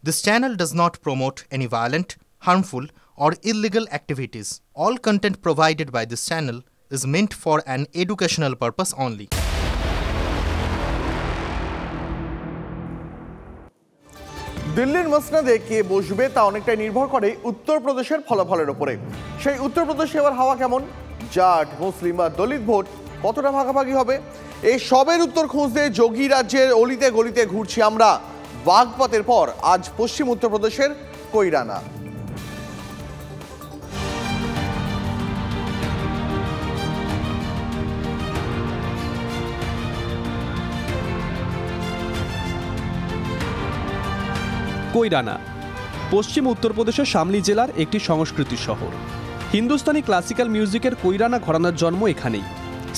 This channel does not promote any violent, harmful, or illegal activities. All content provided by this channel is meant for an educational purpose only. দিল্লির মসনদে কে বসবে তা অনেকটাই নির্ভর করে উত্তরপ্রদেশের ফলাফলের উপরে। সেই উত্তরপ্রদেশে এবার হাওয়া কেমন, জাট, মুসলিম বা দলিত ভোট কতটা ভাগাভাগি হবে, এই সবের উত্তর খুঁজতে যোগী রাজ্যের অলিতে গলিতে ঘুরছি আমরা। বাগপতের পর আজ পশ্চিম উত্তরপ্রদেশের কৈরানা। কৈরানা পশ্চিম উত্তরপ্রদেশের শামলি জেলার একটি সংস্কৃতি শহর। হিন্দুস্তানি ক্লাসিক্যাল মিউজিকের কৈরানা ঘরানার জন্ম এখানেই।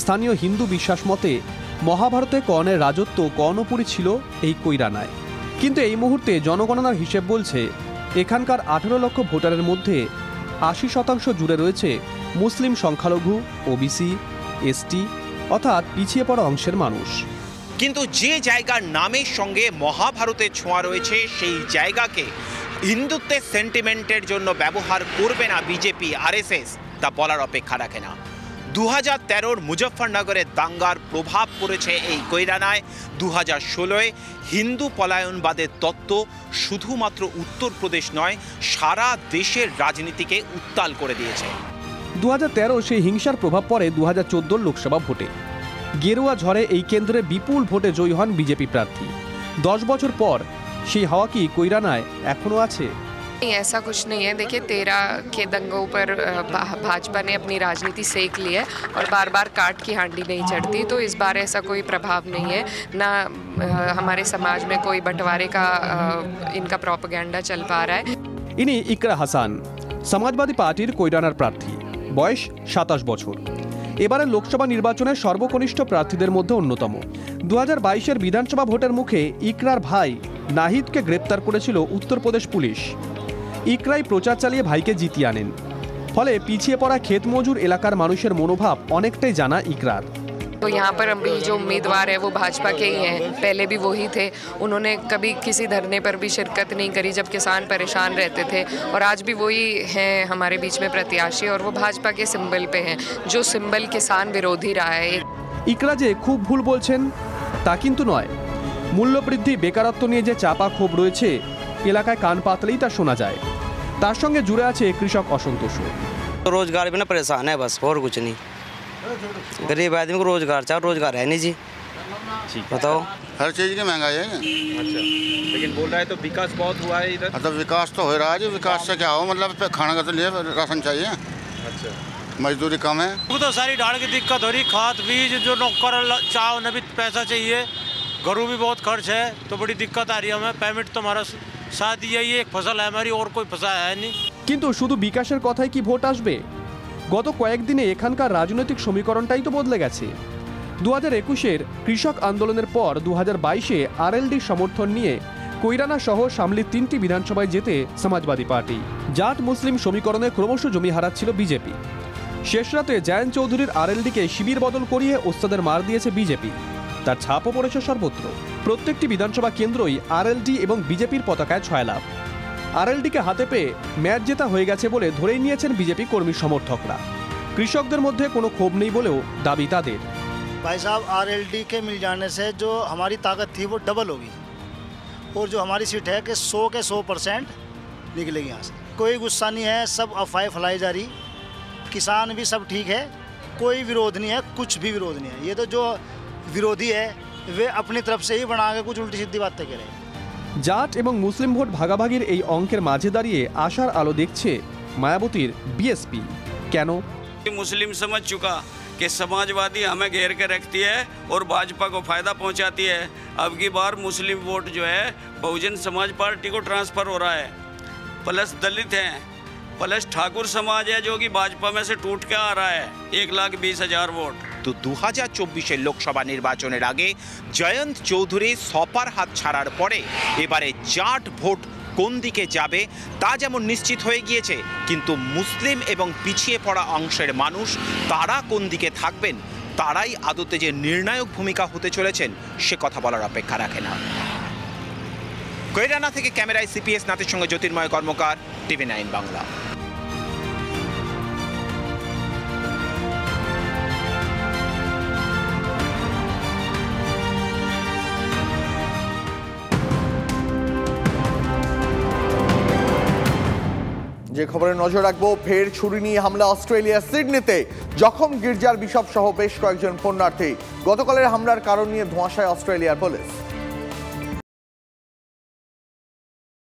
স্থানীয় হিন্দু বিশ্বাস মতে মহাভারতে কর্ণের রাজত্ব কর্ণপুরী ছিল এই কৈরানায়। কিন্তু এই মুহূর্তে জনগণনার হিসেব বলছে এখানকার 18 লক্ষ ভোটারের মধ্যে 80% জুড়ে রয়েছে মুসলিম সংখ্যালঘু, ওবিসি, এসটি অর্থাৎ পিছিয়ে পড়া অংশের মানুষ। কিন্তু যে জায়গার নামের সঙ্গে মহাভারতের ছোঁয়া রয়েছে সেই জায়গাকে হিন্দুত্বের সেন্টিমেন্টের জন্য ব্যবহার করবে না বিজেপি, আরএসএস তা বলার অপেক্ষা রাখে না। 2013 মুজফ্ফরনগরের দাঙ্গার প্রভাব পড়েছে এই কৈরানায়। 2016 হিন্দু পলায়নবাদের তত্ত্ব শুধুমাত্র উত্তরপ্রদেশ নয়, সারা দেশের রাজনীতিকে উত্তাল করে দিয়েছে। 2013 সেই হিংসার প্রভাব পড়ে 2014 লোকসভা ভোটে। গেরুয়া ঝড়ে এই কেন্দ্রে বিপুল ভোটে জয়ী হন বিজেপি প্রার্থী। 10 বছর পর সেই হাওয়া কি কৈরানায় এখনো আছে? ऐसा कुछ नहीं है। देखिए 13 के दंगों पर भाजपा ने अपनी राजनीति सेक ली है और बार बार काट की हांडी नहीं चढ़ती, तो इस बार ऐसा कोई प्रभाव नहीं है। ना हमारे समाज में कोई बंटवारे का इनका प्रोपेगेंडा चल पा रहा है। ইনি ইকরা হাসান, সমাজবাদী পার্টির কৈরানার প্রার্থী, বয়স 27 বছর। এবারের লোকসভা নির্বাচনের সর্বকনিষ্ঠ প্রার্থীদের মধ্যে অন্যতম। 2022-এর বিধানসভা ভোটের মুখে ইকরার ভাই নাহিদকে গ্রেপ্তার করেছিল উত্তরপ্রদেশ পুলিশ। ইকরাই প্রচার চালিয়ে ভাইকে জিতিয়ে আনেন। ফলে পিছিয়ে পড়া ক্ষেত মজুর এলাকার মানুষের মনোভাব অনেকটাই জানা ইকরার। तो यहाँ पर अभी जो उम्मीदवार है वो भाजपा के ही हैं, पहले भी वही थे। उन्होंने कभी किसी धरने पर भी शिरकत नहीं करी जब किसान परेशान रहते थे, और आज भी वही हैं हमारे बीच में प्रत्याशी, और वो भाजपा के सिंबल पे हैं, जो सिंबल किसान विरोधी रहा है। ইকরা যে খুব ভুল বলছেন তা কিন্তু নয়। মূল্যবৃদ্ধি, বেকারত্ব নিয়ে যে চাপা ক্ষোভ রয়েছে এলাকায় কান পাতলেই তা শোনা যায়। তার সঙ্গে জুড়ে আছে কৃষক অসন্তোষ। रोजगार बिना परेशान है, बस और कुछ नहीं। गरीब आदमी को रोजगार चाहिए, रोजगार है नहीं जी। बताओ, हर चीज़ की महंगाई है। अच्छा, लेकिन बोल रहा है तो विकास बहुत हुआ है इधर। मतलब विकास तो हो रहा है जी, विकास से क्या हो, मतलब खाने का तो लिए राशन चाहिए। अच्छा, मजदूरी कम है। तो सारी ढाल की दिक्कत हो रही, खाद बीज जो नौकर चाहो न भी पैसा चाहिए, घरों भी बहुत खर्च है, तो बड़ी दिक्कत आ रही है हमें। पेमेंट तो हमारा साथ यही एक फसल है हमारी, और कोई फसल है नहीं। কিন্তু শুধু বিকাশের কথাই কি ভোট আসবে? গত কয়েকদিনে এখানকার রাজনৈতিক সমীকরণটাই তো বদলে গেছে। 2021-এর কৃষক আন্দোলনের পর 2022-এ আরএলডির সমর্থন নিয়ে কৈরানা সহ সামলির 3টি বিধানসভায় জেতে সমাজবাদী পার্টি। জাট মুসলিম সমীকরণে ক্রমশ জমি হারাচ্ছিল বিজেপি। শেষ রাতে জয়ন্ত চৌধুরীর আরএলডিকে শিবির বদল করিয়ে ওস্তাদের মার দিয়েছে বিজেপি। তার ছাপও পড়েছে সর্বত্র। প্রত্যেকটি বিধানসভা কেন্দ্রই আরএলডি এবং বিজেপির পতাকায় ছয়লাভ। আরএলডিকে হাতে পেয়ে ম্যাচ জেতা হয়ে গেছে বলে ধরেই নিয়েছেন বিজেপি কর্মী সমর্থকরা। কৃষকদের মধ্যে কোনো ক্ষোভ নেই বলেও দাবি তাদের। भाई साहब, आरएलडी के मिल जाने से जो हमारी ताकत थी वो डबल होगी, और जो हमारी सीट है कि 100% निकलेगी यहाँ से। कोई गुस्सा नहीं है, सब अफवाहें फैलाई जा रही। किसान भी सब ठीक है, कोई विरोध नहीं है, कुछ भी विरोध नहीं है। ये तो जो विरोधी है वे अपनी तरफ से ही बना के कुछ उल्टी सीधी बातें करें। জাট এবং মুসলিম ভোট ভাগাভাগির এই অঙ্কের মাঝে দাঁড়িয়ে আশার আলো দেখছে মায়াবতীর বিএসপি। কেন? मुस्लिम समझ चुका कि समाजवादी हमें घेर के रखती है और भाजपा को फायदा पहुंचाती है। अब की बार मुस्लिम वोट जो है बहुजन समाज पार्टी को ट्रांसफर हो रहा है, प्लस दलित हैं, प्लस ठाकुर समाज है जो कि भाजपा में से टूट के आ रहा है। 1,20,000 वोट। তো 2024-এর লোকসভা নির্বাচনের আগে জয়ন্ত চৌধুরী সপার হাত ছাড়ার পরে এবারে জাট ভোট কোন দিকে যাবে তা যেমন নিশ্চিত হয়ে গিয়েছে, কিন্তু মুসলিম এবং পিছিয়ে পড়া অংশের মানুষ তারা কোন দিকে থাকবেন, তারাই আদতে যে নির্ণায়ক ভূমিকা হতে চলেছেন সে কথা বলার অপেক্ষা রাখে না। কৈরানা থেকে ক্যামেরায় সিপিএস নাথের সঙ্গে জ্যোতির্ময় কর্মকার, TV9 বাংলা। যে খবরে নজর রাখবো, ফের ছুরি নিয়ে হামলা অস্ট্রেলিয়ার সিডনিতে, জখম গির্জার বিশপ সহ বেশ কয়েকজন পুণ্যার্থী। গতকালের হামলার কারণ নিয়ে ধোঁয়াশায় অস্ট্রেলিয়ার পুলিশ।